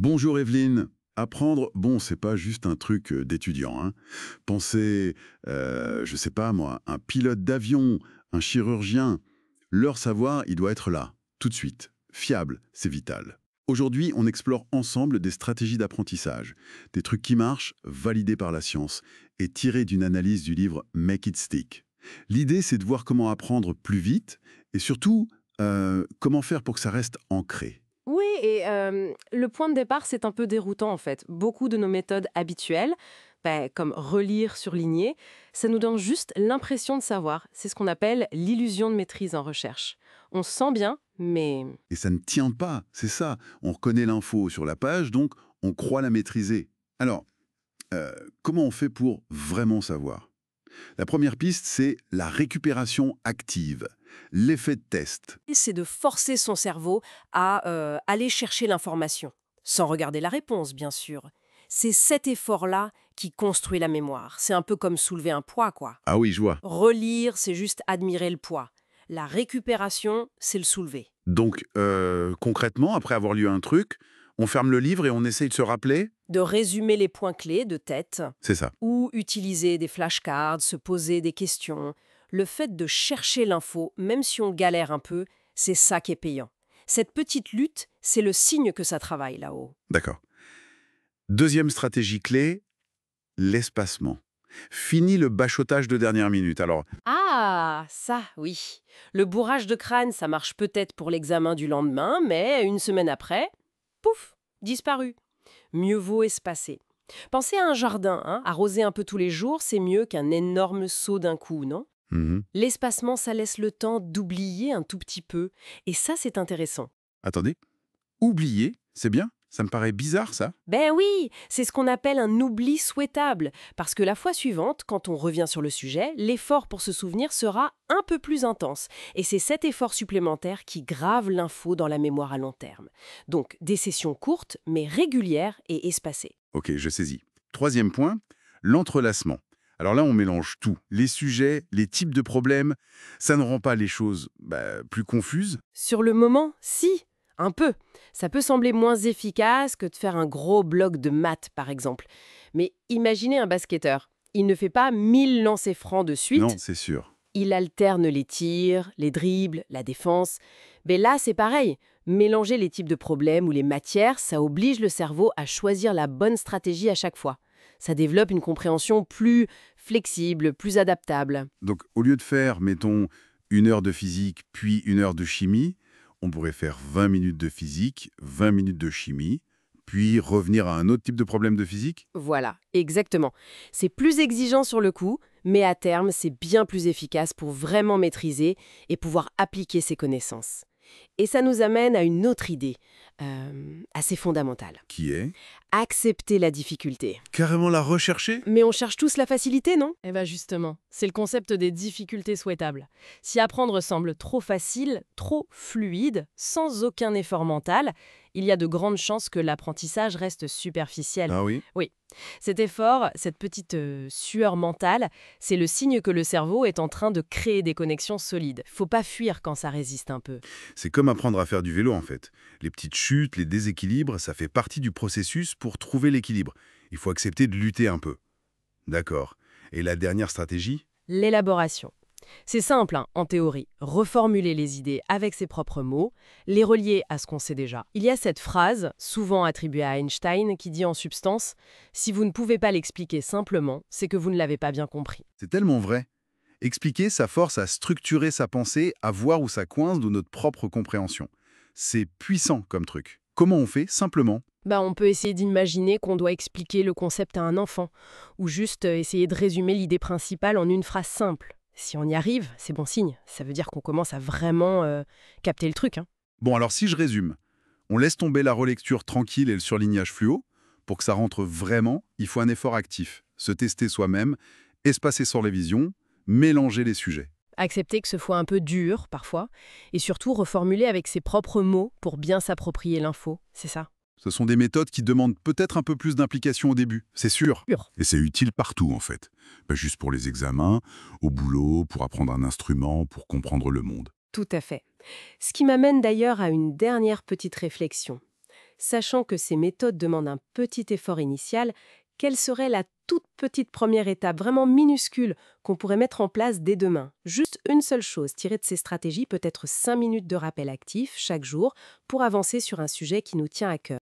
Bonjour Evelyne. Apprendre, bon, c'est pas juste un truc d'étudiant, hein. Penser, je sais pas moi, un pilote d'avion, un chirurgien, leur savoir, il doit être là, tout de suite. Fiable, c'est vital. Aujourd'hui, on explore ensemble des stratégies d'apprentissage, des trucs qui marchent, validés par la science, et tirés d'une analyse du livre Make It Stick. L'idée, c'est de voir comment apprendre plus vite, et surtout, comment faire pour que ça reste ancré. Oui, et le point de départ, c'est un peu déroutant en fait. Beaucoup de nos méthodes habituelles, comme relire, surligner, ça nous donne juste l'impression de savoir. C'est ce qu'on appelle l'illusion de maîtrise en recherche. On se sent bien, mais Et ça ne tient pas, c'est ça. On reconnaît l'info sur la page, donc on croit la maîtriser. Alors, euh, comment on fait pour vraiment savoir? La première piste, c'est la récupération active, l'effet de test. C'est de forcer son cerveau à aller chercher l'information, sans regarder la réponse, bien sûr. C'est cet effort-là qui construit la mémoire. C'est un peu comme soulever un poids, quoi. Ah oui, je vois. Relire, c'est juste admirer le poids. La récupération, c'est le soulever. Donc, concrètement, après avoir lu un truc, on ferme le livre et on essaye de se rappeler? De résumer les points clés de tête, C'est ça. ou utiliser des flashcards, se poser des questions. Le fait de chercher l'info, même si on galère un peu, c'est ça qui est payant. Cette petite lutte, c'est le signe que ça travaille là-haut. D'accord. Deuxième stratégie clé, l'espacement. Fini le bachotage de dernière minute. Alors, Ah, ça, oui. Le bourrage de crâne, ça marche peut-être pour l'examen du lendemain, mais une semaine après, pouf, disparu. Mieux vaut espacer. Pensez à un jardin, hein. Arroser un peu tous les jours, c'est mieux qu'un énorme seau d'un coup, non? mhm. L'espacement, ça laisse le temps d'oublier un tout petit peu. Et ça, c'est intéressant. Attendez. Oublier, c'est bien? Ça me paraît bizarre, ça? Ben oui, c'est ce qu'on appelle un oubli souhaitable, parce que la fois suivante, quand on revient sur le sujet, l'effort pour se souvenir sera un peu plus intense. Et c'est cet effort supplémentaire qui grave l'info dans la mémoire à long terme. Donc, des sessions courtes, mais régulières et espacées. Ok, je saisis. Troisième point, l'entrelacement. Alors là, on mélange tout. Les sujets, les types de problèmes. Ça ne rend pas les choses plus confuses? Sur le moment, si, un peu. Ça peut sembler moins efficace que de faire un gros bloc de maths, par exemple. Mais imaginez un basketteur. Il ne fait pas 1000 lancers francs de Non, suite. c'est sûr. Il alterne les tirs, les dribbles, la défense. Mais là, c'est pareil. Mélanger les types de problèmes ou les matières, ça oblige le cerveau à choisir la bonne stratégie à chaque fois. Ça développe une compréhension plus flexible, plus adaptable. Donc, au lieu de faire, mettons, 1 heure de physique, puis 1 heure de chimie, on pourrait faire 20 minutes de physique, 20 minutes de chimie, puis revenir à un autre type de problème de physique? Voilà, exactement. C'est plus exigeant sur le coup, mais à terme, c'est bien plus efficace pour vraiment maîtriser et pouvoir appliquer ses connaissances. Et ça nous amène à une autre idée, assez fondamentale. Qui est Accepter la difficulté. carrément la rechercher? Mais on cherche tous la facilité, non? eh ben justement, c'est le concept des difficultés souhaitables. Si apprendre semble trop facile, trop fluide, sans aucun effort mental, il y a de grandes chances que l'apprentissage reste superficiel. Ah oui? Oui, cet effort, cette petite sueur mentale, c'est le signe que le cerveau est en train de créer des connexions solides. Faut pas fuir quand ça résiste un peu. C'est comme apprendre à faire du vélo en fait. Les petites chutes, les déséquilibres, ça fait partie du processus pour trouver l'équilibre. Il faut accepter de lutter un peu. D'accord. Et la dernière stratégie? L'élaboration. C'est simple, hein, en théorie. Reformuler les idées avec ses propres mots, les relier à ce qu'on sait déjà. Il y a cette phrase, souvent attribuée à Einstein, qui dit en substance « Si vous ne pouvez pas l'expliquer simplement, c'est que vous ne l'avez pas bien compris C'est tellement vrai. Expliquer, ça force à structurer sa pensée, à voir où ça coince dans notre propre compréhension. C'est puissant comme truc. Comment on fait? Simplement. ». On peut essayer d'imaginer qu'on doit expliquer le concept à un enfant, ou juste essayer de résumer l'idée principale en une phrase simple. Si on y arrive, c'est bon signe. Ça veut dire qu'on commence à vraiment capter le truc, hein. Bon, alors si je résume, on laisse tomber la relecture tranquille et le surlignage fluo. Pour que ça rentre vraiment, il faut un effort actif. Se tester soi-même, espacer sur les visions, mélanger les sujets. Accepter que ce soit un peu dur, parfois, et surtout reformuler avec ses propres mots pour bien s'approprier l'info, c'est ça. Ce sont des méthodes qui demandent peut-être un peu plus d'implication au début, c'est sûr. Sûr. Et c'est utile partout, en fait. Pas juste pour les examens, au boulot, pour apprendre un instrument, pour comprendre le monde. Tout à fait. Ce qui m'amène d'ailleurs à une dernière petite réflexion. Sachant que ces méthodes demandent un petit effort initial, quelle serait la toute petite première étape, vraiment minuscule, qu'on pourrait mettre en place dès demain? Juste une seule chose, tirée de ces stratégies, peut-être 5 minutes de rappel actif chaque jour pour avancer sur un sujet qui nous tient à cœur.